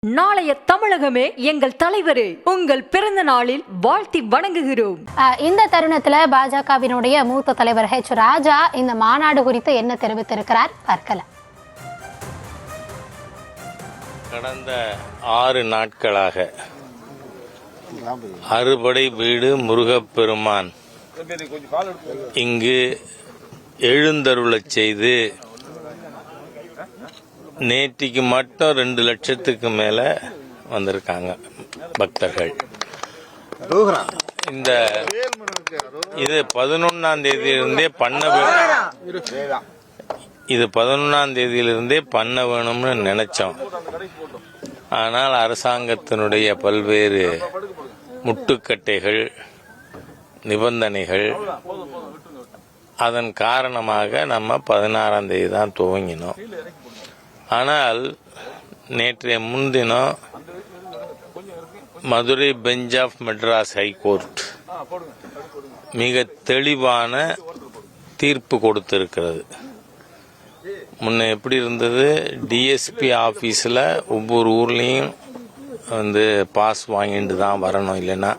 நாளைய தமிழகமே எங்கள் தலைவரே, உங்கள் பிறந்த நாளில் வாழ்த்தி வணங்குகிறோம். இந்த தருணத்துல பாஜகவினுடைய மூத்த தலைவர் ஹெச் ராஜா இந்த மாநாடு குறித்து என்ன தெரிவித்திருக்கிறார் பார்க்கலாம். கடந்த 6 நாட்களாக அறுபடை வீடு முருகப்பெருமான் இங்கு எழுந்தருளச் செய்து நேற்றுக்கு மட்டும் 2 லட்சத்துக்கு மேல வந்திருக்காங்க பக்தர்கள். இந்த இது 11ஆம் தேதியிலிருந்தே பண்ண வேணும்னு நினைச்சோம். ஆனால் அரசாங்கத்தினுடைய பல்வேறு முட்டுக்கட்டைகள், நிபந்தனைகள், அதன் காரணமாக நம்ம 16ஆம் தேதி தான் துவங்கினோம். ஆனால் நேற்றைய முன்தினம் Madurai bench of Madras high court மிக தெளிவான தீர்ப்பு கொடுத்திருக்கிறது. முன்ன எப்படி இருந்தது, டிஎஸ்பி ஆஃபீஸில் ஒவ்வொரு ஊர்லேயும் பாஸ் வாங்கிட்டு தான் வரணும், இல்லைன்னா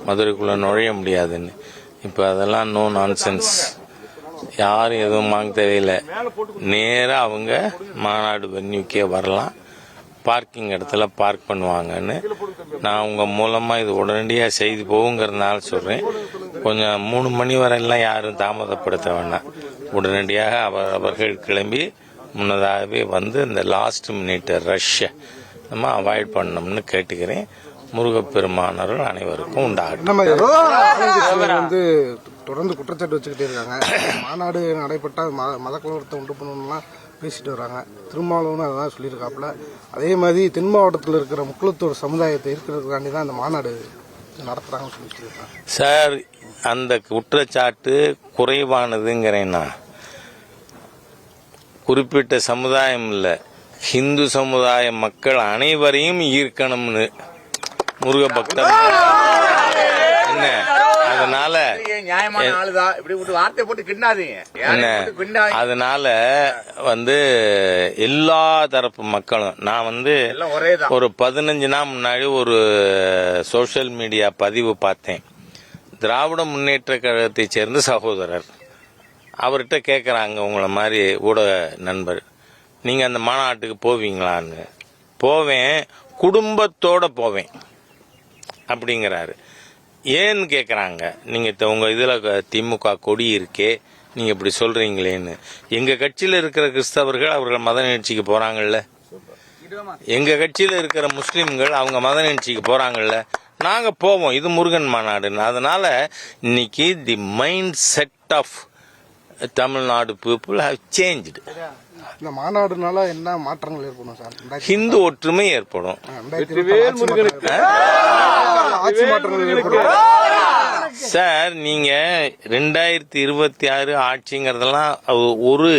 மதுரைக்குள்ளே நுழைய முடியாதுன்னு. இப்போ அதெல்லாம் நோ நான்சென்ஸ். யாரும் எதுவும் வாங்க தெரியல, நேராக அவங்க மாநாடு வென்யூக்கே வரலாம், பார்க்கிங் இடத்துல பார்க் பண்ணுவாங்கன்னு நான் உங்கள் மூலமாக இது உடனடியாக செய்து போகுங்கிறதுனால சொல்கிறேன். கொஞ்சம் 3 மணி வரையெல்லாம் யாரும் தாமதப்படுத்த வேண்டாம். உடனடியாக அவர்கள் கிளம்பி முன்னதாகவே இந்த லாஸ்ட் மினிட் ரஷ்ஷை நம்ம அவாய்ட் பண்ணணும்னு கேட்டுக்கிறேன். முருகப்பெருமானர்கள் அனைவருக்கும் உண்டாகட்டும். தொடர்ந்து குற்றச்சாட்டு வச்சுக்கிட்டே இருக்காங்க. மாநாடு நடைபெற்றால் மத கலவரத்தை உண்டு பண்ணணும்லாம் பேசிட்டு வராங்க. திருமாவளவன் அதான் சொல்லியிருக்காப்புல. அதே மாதிரி தென் மாவட்டத்தில் இருக்கிற முக்குளத்தூர் சமுதாயத்தை இருக்கிறதுக்காண்டி தான் இந்த மாநாடு நடத்துறாங்கன்னு சொல்லிட்டு இருக்காங்க. சார், அந்த குற்றச்சாட்டு குறைவானதுங்கிறேன்னா, குறிப்பிட்ட சமுதாயம் இல்லை, ஹிந்து சமுதாய மக்கள் அனைவரையும் ஈர்க்கணும்னு முருக பக்தர் என்ன, அதனால எல்லா தரப்பு மக்களும், நான் ஒரு 15 நாள் முன்னாடி ஒரு சோசியல் மீடியா பதிவு பார்த்தேன். திராவிட முன்னேற்ற கழகத்தை சேர்ந்த சகோதரர் அவர்கிட்ட கேட்குறாங்க, உங்களை மாதிரி ஊடக நண்பர், நீங்க அந்த மாநாட்டுக்கு போவீங்களான்னு. போவேன், குடும்பத்தோட போவேன் அப்படிங்கிறாரு. ஏன்னு கேட்குறாங்க. நீங்கள் உங்கள் இதில் திமுக கொடி இருக்கே, நீங்கள் இப்படி சொல்கிறீங்களேன்னு. எங்கள் கட்சியில் இருக்கிற கிறிஸ்தவர்கள் அவர்கள் மத நிகழ்ச்சிக்கு போகிறாங்கல்ல, எங்கள் கட்சியில் இருக்கிற முஸ்லீம்கள் அவங்க மத நிகழ்ச்சிக்கு போகிறாங்கல்ல, நாங்கள் போவோம். இது முருகன் மாநாடுன்னு. அதனால் இன்னைக்கு the mind set of Tamil Nadu people how changed. இந்த மாநாடுனால என்ன மாற்றங்கள் ஏற்படும் சார்? ஹிந்து ஒற்றுமை ஏற்படும். சார், நீங்க 2026 ஆட்சிங்கிறதெல்லாம் ஒரு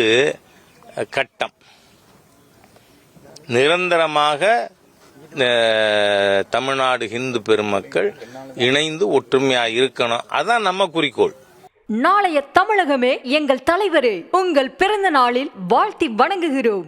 கட்டம். நிரந்தரமாக தமிழ்நாடு ஹிந்து பெருமக்கள் இணைந்து ஒற்றுமையா இருக்கணும். அதான் நம்ம குறிக்கோள். நாளைய தமிழகமே எங்கள் தலைவரே, உங்கள் பிறந்த நாளில் வாழ்த்தி வணங்குகிறோம்.